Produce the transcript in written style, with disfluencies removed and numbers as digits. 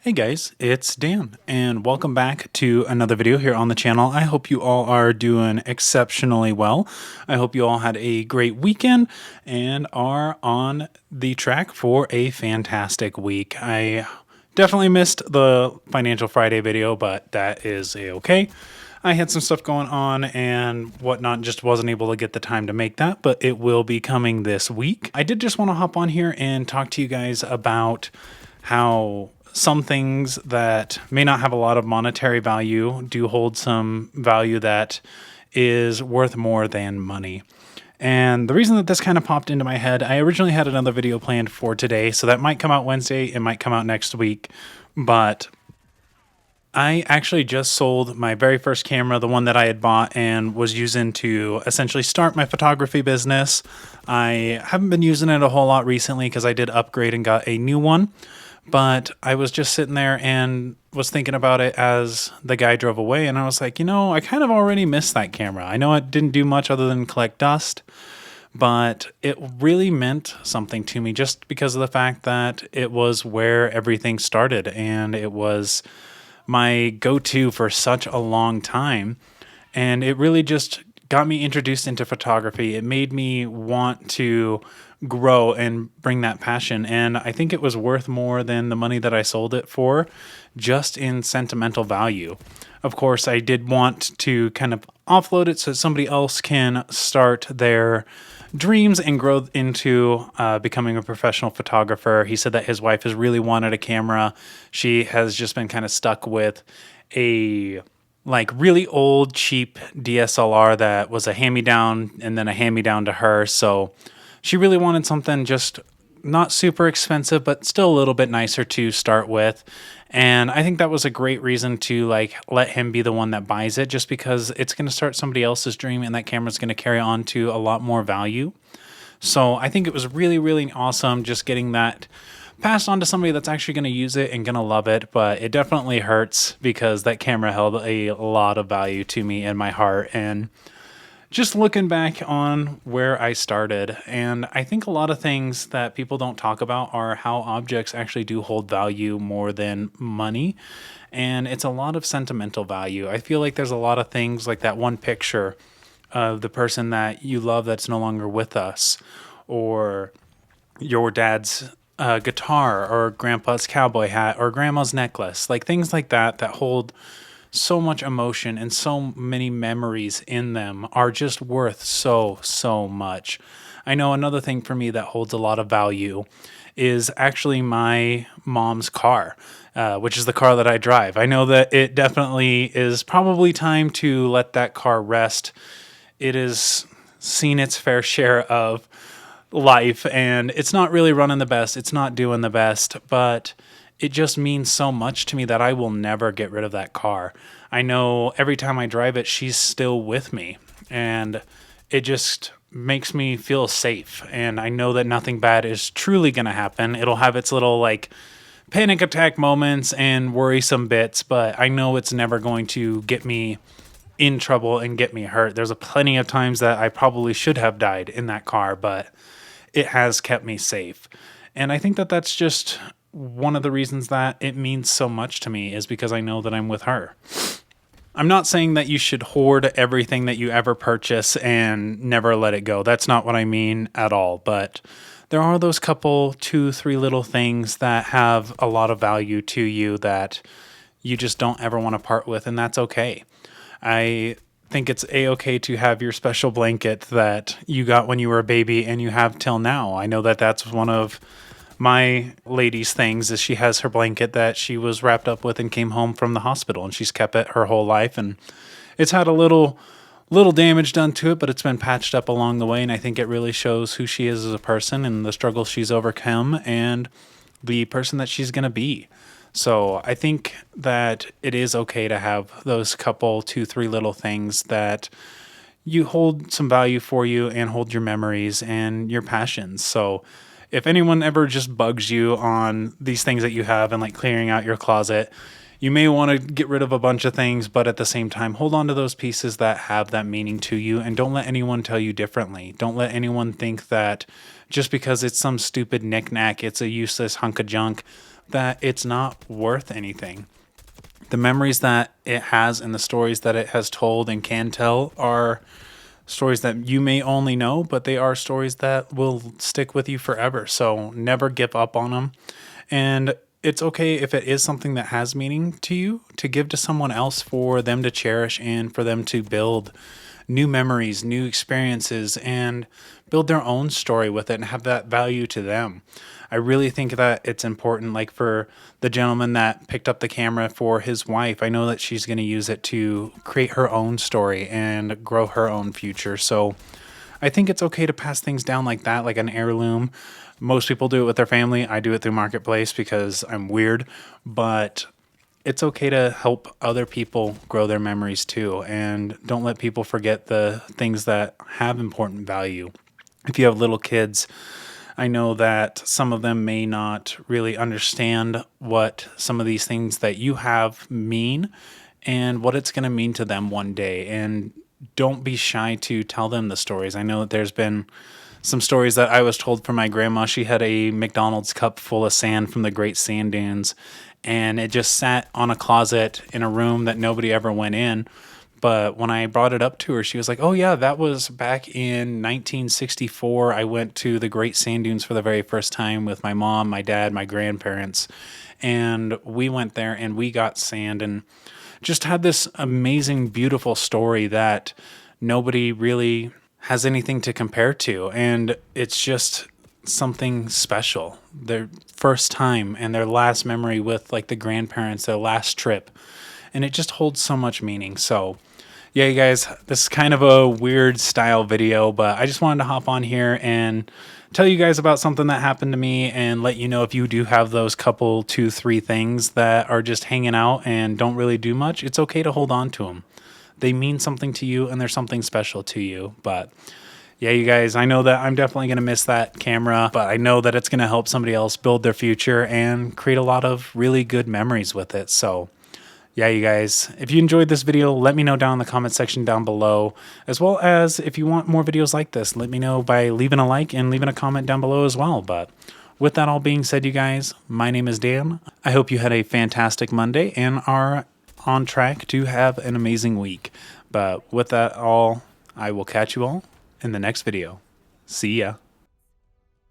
Hey guys, it's Dan, and welcome back to another video here on the channel. I hope you all are doing exceptionally well. I hope you all had a great weekend and are on the track for a fantastic week. I definitely missed the Financial Friday video, but that is a-okay. I had some stuff going on and whatnot, just wasn't able to get the time to make that, but it will be coming this week. I did just want to hop on here and talk to you guys about how some things that may not have a lot of monetary value do hold some value that is worth more than money. And the reason that this kind of popped into my head, I originally had another video planned for today, so that might come out Wednesday, it might come out next week, but I actually just sold my very first camera, the one that I had bought and was using to essentially start my photography business. I haven't been using it a whole lot recently because I did upgrade and got a new one. But I was just sitting there and was thinking about it as the guy drove away. And I was like, I kind of already missed that camera. I know it didn't do much other than collect dust, but it really meant something to me just because of the fact that it was where everything started. And it was my go-to for such a long time. And it really just got me introduced into photography. It made me want to grow and bring that passion. And I think it was worth more than the money that I sold it for, just in sentimental value. Of course, I did want to kind of offload it so somebody else can start their dreams and grow into becoming a professional photographer. He said that his wife has really wanted a camera. She has just been kind of stuck with a really old cheap DSLR that was a hand-me-down and then a hand-me-down to her. So she really wanted something just not super expensive, but still a little bit nicer to start with. And I think that was a great reason to let him be the one that buys it, just because it's going to start somebody else's dream and that camera's going to carry on to a lot more value. So I think it was really, really awesome just getting that passed on to somebody that's actually going to use it and going to love it. But it definitely hurts because that camera held a lot of value to me in my heart. And just looking back on where I started, and I think a lot of things that people don't talk about are how objects actually do hold value more than money. And it's a lot of sentimental value. I feel like there's a lot of things like that one picture of the person that you love that's no longer with us, or your dad's guitar, or grandpa's cowboy hat, or grandma's necklace, like things like that that hold so much emotion and so many memories in them are just worth so much. I know another thing for me that holds a lot of value is actually my mom's car, which is the car that I drive. I know that it definitely is probably time to let that car rest. It has seen its fair share of life and it's not really running the best. It's not doing the best, but it just means so much to me that I will never get rid of that car. I know every time I drive it, she's still with me, and it just makes me feel safe. And I know that nothing bad is truly going to happen. It'll have its little panic attack moments and worrisome bits, but I know it's never going to get me in trouble and get me hurt. There's plenty of times that I probably should have died in that car, but it has kept me safe. And I think that that's just one of the reasons that it means so much to me, is because I know that I'm with her. I'm not saying that you should hoard everything that you ever purchase and never let it go. That's not what I mean at all. But there are those couple, 2-3 little things that have a lot of value to you that you just don't ever want to part with, and that's okay. I think it's a-okay to have your special blanket that you got when you were a baby and you have till now. I know that that's one of my lady's things, is she has her blanket that she was wrapped up with and came home from the hospital, and she's kept it her whole life, and it's had a little damage done to it, but it's been patched up along the way, and I think it really shows who she is as a person and the struggles she's overcome and the person that she's going to be. So I think that it is okay to have those couple, 2-3 little things that you hold some value for you and hold your memories and your passions. So if anyone ever just bugs you on these things that you have and clearing out your closet, you may want to get rid of a bunch of things, but at the same time, hold on to those pieces that have that meaning to you, and don't let anyone tell you differently. Don't let anyone think that just because it's some stupid knickknack, it's a useless hunk of junk. that it's not worth anything. The memories that it has and the stories that it has told and can tell are stories that you may only know, but they are stories that will stick with you forever. So never give up on them. And it's okay if it is something that has meaning to you to give to someone else for them to cherish and for them to build new memories, new experiences, and build their own story with it and have that value to them. I really think that it's important, like for the gentleman that picked up the camera for his wife, I know that she's going to use it to create her own story and grow her own future. So I think it's okay to pass things down like that, like an heirloom. Most people do it with their family. I do it through Marketplace because I'm weird, but it's okay to help other people grow their memories too. And don't let people forget the things that have important value. If you have little kids, I know that some of them may not really understand what some of these things that you have mean and what it's going to mean to them one day. And don't be shy to tell them the stories. I know that there's been some stories that I was told from my grandma. She had a McDonald's cup full of sand from the Great Sand Dunes, and it just sat on a closet in a room that nobody ever went in. But when I brought it up to her, she was like, "Oh yeah, that was back in 1964. I went to the Great Sand Dunes for the very first time with my mom, my dad, my grandparents, and we went there and we got sand and just had this amazing, beautiful story that nobody really has anything to compare to. And it's just something special. Their first time and their last memory with like the grandparents, their last trip. And it just holds so much meaning. So yeah, you guys, this is kind of a weird style video, but I just wanted to hop on here and tell you guys about something that happened to me and let you know if you do have those couple, 2, 3 things that are just hanging out and don't really do much, it's okay to hold on to them. They mean something to you and they're something special to you. But yeah, you guys, I know that I'm definitely going to miss that camera, but I know that it's going to help somebody else build their future and create a lot of really good memories with it. So yeah, you guys, if you enjoyed this video, let me know down in the comment section down below, as well as if you want more videos like this, let me know by leaving a like and leaving a comment down below as well. But with that all being said, you guys, my name is Dan. I hope you had a fantastic Monday and are on track to have an amazing week. But with that all, I will catch you all in the next video. See ya.